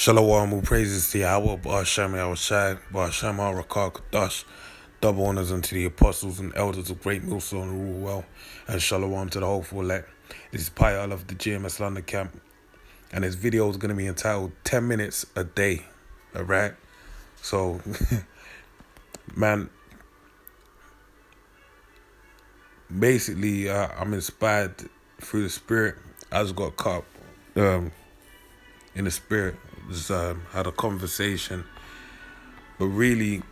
Shalom, who praises to Yahweh, Ba'ashem Yahushai, Ba'ashem HaRakah Kadash, double honors unto the apostles and elders of Great Millstone who rule well, and shalom to the hopeful elect. This is Payal of the GMS London Camp, and this video is going to be entitled 10 Minutes a Day, alright? So, man, basically, I'm inspired through the Spirit. I just got caught in the Spirit. Just had a conversation, but really,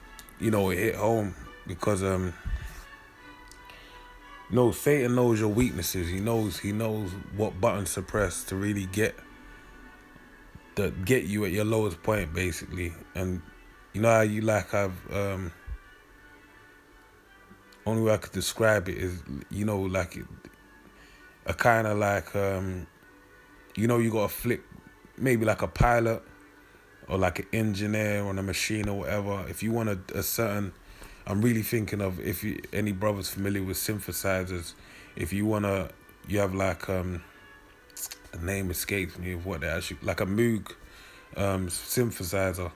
it hit home because Satan knows your weaknesses. He knows what buttons to press to really get you at your lowest point, basically. And you know how you have only way I could describe it is like a kind of like you got to flick maybe like a pilot or like an engineer on a machine or whatever. If you want a certain, I'm really thinking of any brothers familiar with synthesizers. If you have like the name escapes me of what they actually like a Moog synthesizer.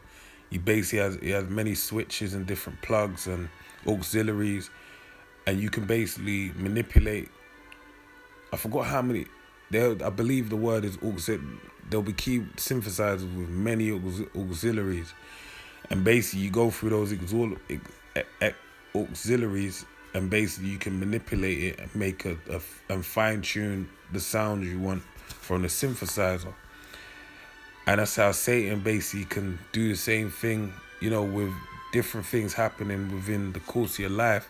You basically it has many switches and different plugs and auxiliaries, and you can basically manipulate. I forgot how many. I believe the word is auxiliary. There'll be key synthesizers with many auxiliaries, and basically you go through those auxiliaries, and basically you can manipulate it and make and fine tune the sound you want from the synthesizer. And that's how Satan basically can do the same thing, with different things happening within the course of your life,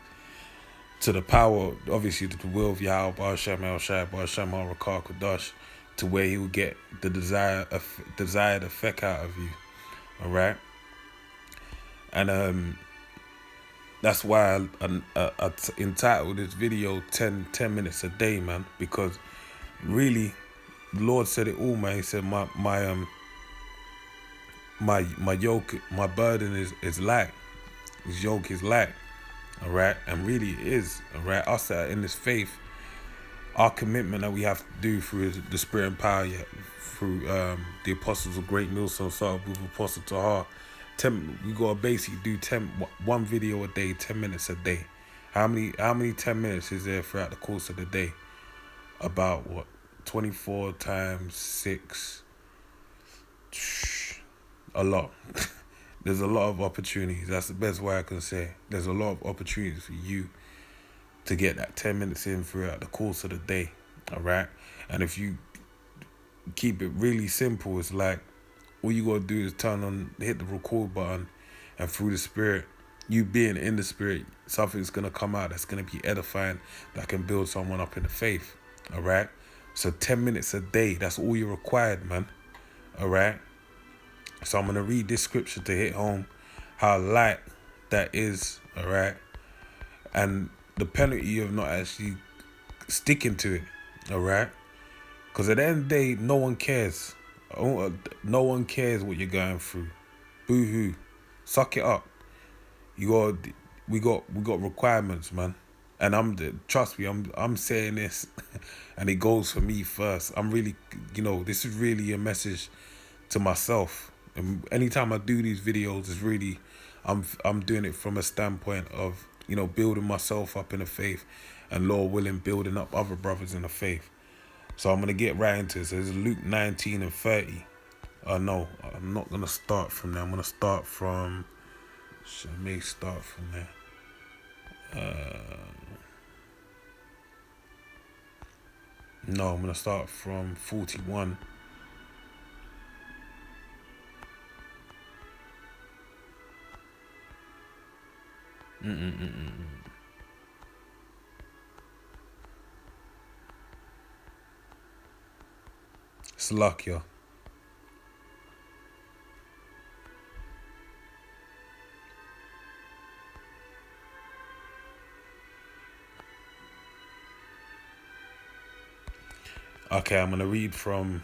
to the power, obviously, to the will of Yahweh, Ba'ashem El-Shai, Ba'ashem HaRakah Kadash, to where he will get the desired effect out of you, all right? And that's why I entitled this video 10 minutes a day, man, because really, the Lord said it all, man. He said, my yoke, my burden is light. His yoke is light. All right, and really it is, all right. Us that are in this faith, our commitment that we have to do through the Spirit and power, through the apostles of Great Millstone, started with Apostle Tahar. You gotta basically do one video a day, 10 minutes a day. How many 10 minutes is there throughout the course of the day? About what? 24 times 6. A lot. There's a lot of opportunities. That's the best way I can say. There's a lot of opportunities for you to get that 10 minutes in throughout the course of the day, all right? And if you keep it really simple, it's like all you got to do is hit the record button, and through the Spirit, you being in the Spirit, something's going to come out that's going to be edifying, that can build someone up in the faith, all right? So 10 minutes a day, that's all you're required, man, all right? So I'm going to read this scripture to hit home how light that is, all right? And the penalty of not actually sticking to it, all right? Because at the end of the day, no one cares. No one cares what you're going through. Boo-hoo. Suck it up. We got requirements, man. And trust me, I'm saying this, and it goes for me first. I'm really, this is really a message to myself. And anytime I do these videos, it's really, I'm doing it from a standpoint of, building myself up in the faith, and Lord willing, building up other brothers in the faith. So I'm going to get right into it. So it's Luke 19 and 30. No, I'm not going to start from there. I'm going to start from, I may start from there. No, I'm going to start from 41. Slovakia. Okay, I'm going to read from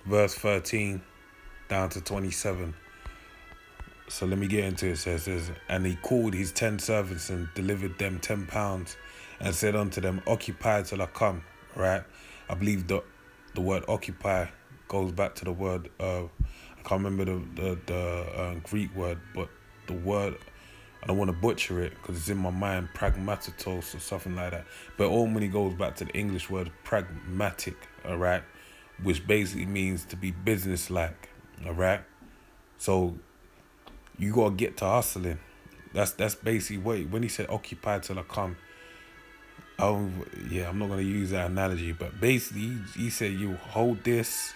verse 13 down to 27. So let me get into it. It says, and he called his 10 servants and delivered them 10 pounds and said unto them, occupy till I come, right? I believe the word occupy goes back to the word. I can't remember the Greek word, but the word. I don't want to butcher it because it's in my mind, pragmatitos or something like that. But it all money goes back to the English word pragmatic, all right, which basically means to be business-like, all right. So you gotta get to hustling. That's basically what when he said occupy till I come. Oh yeah, I'm not gonna use that analogy, but basically he said you hold this,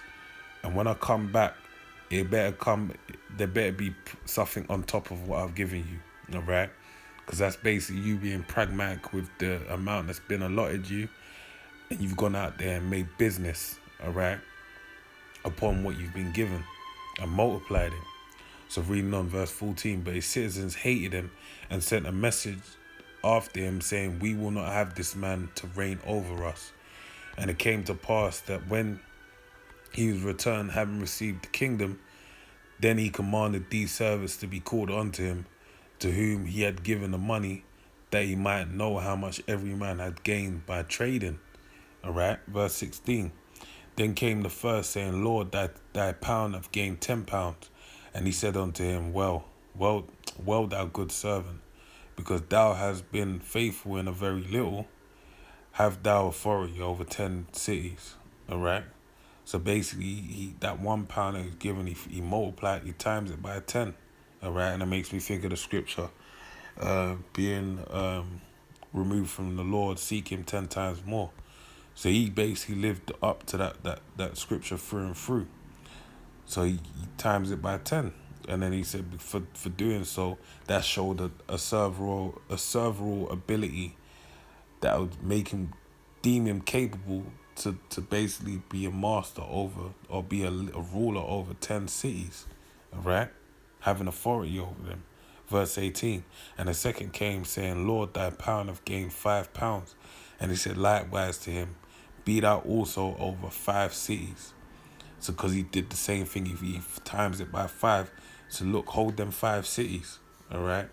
and when I come back, it better come. There better be something on top of what I've given you, all right? Because that's basically you being pragmatic with the amount that's been allotted you, and you've gone out there and made business, all right, upon what you've been given, and multiplied it. So reading on verse 14, but his citizens hated him and sent a message after him saying, we will not have this man to reign over us. And it came to pass that when he was returned, having received the kingdom, then he commanded these servants to be called unto him, to whom he had given the money, that he might know how much every man had gained by trading. All right, verse 16. Then came the first, saying, Lord, thy pound hath gained 10 pounds. And he said unto him, well, thou good servant, because thou hast been faithful in a very little, have thou authority over 10 cities. All right. So basically, he that £1 that he's given, he multiplied, he times it by 10. All right, and it makes me think of the scripture, being removed from the Lord, seek him 10 times more. So he basically lived up to that scripture through and through. So he times it by 10. And then he said for doing so, that showed a serval ability that would make him, deem him capable to basically be a master over, or be a ruler over 10 cities, all right? Having authority over them. Verse 18, and the second came, saying, Lord, thy pound hath gained 5 pounds. And he said likewise to him, be thou also over 5 cities. So because he did the same thing, if he times it by 5, so look, hold them 5 cities, all right?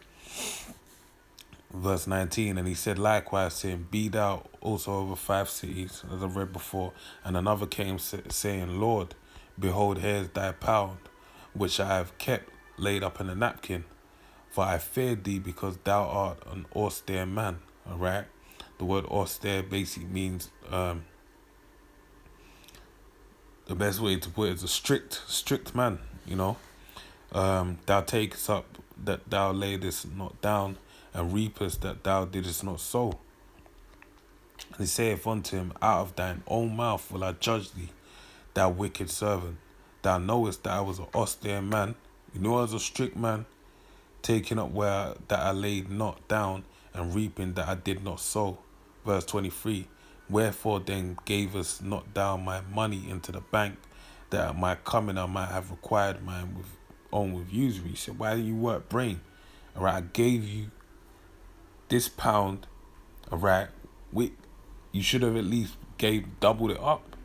Verse 19, and he said likewise to him, be thou also over 5 cities, as I've read before. And another came saying, Lord, behold, here's thy pound, which I have kept laid up in a napkin. For I feared thee, because thou art an austere man, all right? The word austere basically means, the best way to put it is a strict man, you know. Thou takest up that thou laidest not down, and reapest that thou didst not sow. And he saith unto him, out of thine own mouth will I judge thee, thou wicked servant. Thou knowest that I was an austere man, you know I was a strict man, taking up where that I laid not down, and reaping that I did not sow. Verse 23, wherefore then gavest not thou my money into the bank, that at my coming I might have required mine with usury? He said, why didn't you work brain? All right, I gave you this pound, all right, you should have at least doubled it up,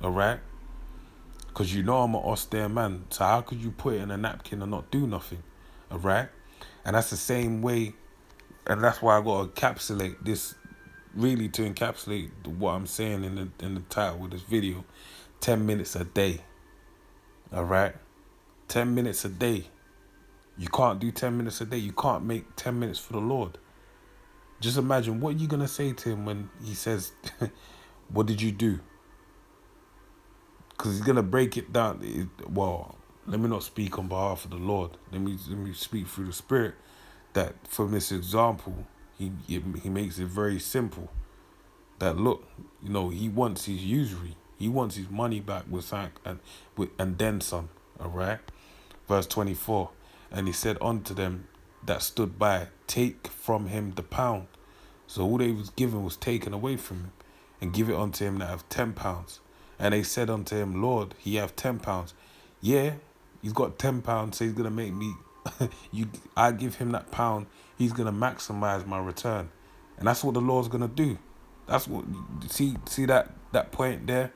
all right? Because you know I'm an austere man, so how could you put it in a napkin and not do nothing, all right? And that's the same way, and that's why I got to encapsulate this, really to encapsulate what I'm saying in the title of this video, 10 minutes a day, all right? 10 minutes a day. You can't do 10 minutes a day. You can't make 10 minutes for the Lord. Just imagine, what are you going to say to him when he says, what did you do? Because he's going to break it down. Well, let me not speak on behalf of the Lord. Let me speak through the Spirit. That from this example, he makes it very simple. That look, you know, he wants his usury. He wants his money back and then some. All right. Verse 24. And he said unto them that stood by, take from him the pound. So all they was given was taken away from him, and give it unto him that have 10 pounds. And they said unto him, Lord, he have 10 pounds. Yeah, he's got 10 pounds, so he's gonna make me I give him that pound, he's gonna maximize my return. And that's what the Lord's gonna do. That's what, see that point there?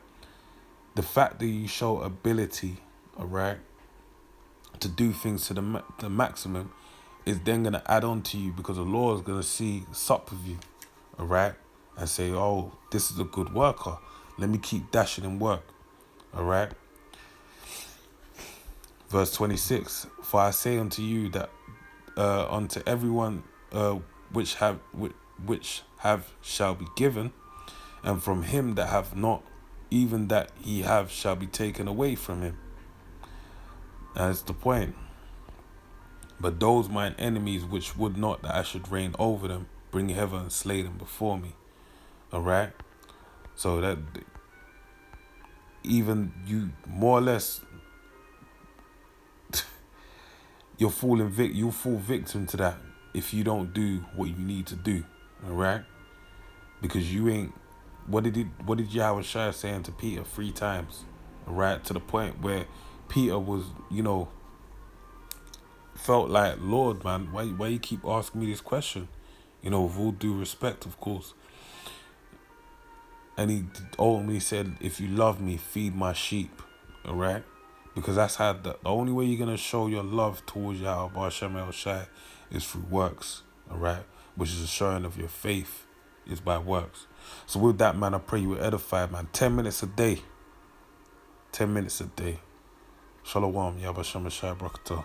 The fact that you show ability, all right, to do things to the maximum, is then going to add on to you, because the Lord is going to sup with you, all right, and say, oh, this is a good worker. Let me keep dashing in work, all right. Verse 26, for I say unto you that unto everyone which have shall be given, and from him that have not, even that he have shall be taken away from him. That's the point. But those mine enemies which would not that I should reign over them, bring heaven and slay them before me. Alright? So that even you more or less you'll fall victim to that if you don't do what you need to do. Alright? Because you ain't what did Yahweh Shai say unto Peter 3 times? Alright? To the point where Peter was, felt like, Lord, man, why you keep asking me this question? With all due respect, of course. And he ultimately said, if you love me, feed my sheep. Alright? Because that's how the only way you're going to show your love towards Yahweh B'Shem El Shai is through works. Alright? Which is a showing of your faith is by works. So with that, man, I pray you were edified, man. 10 minutes a day. 10 minutes a day. Shalom, Yahweh B'Shem El Shai Barakatah.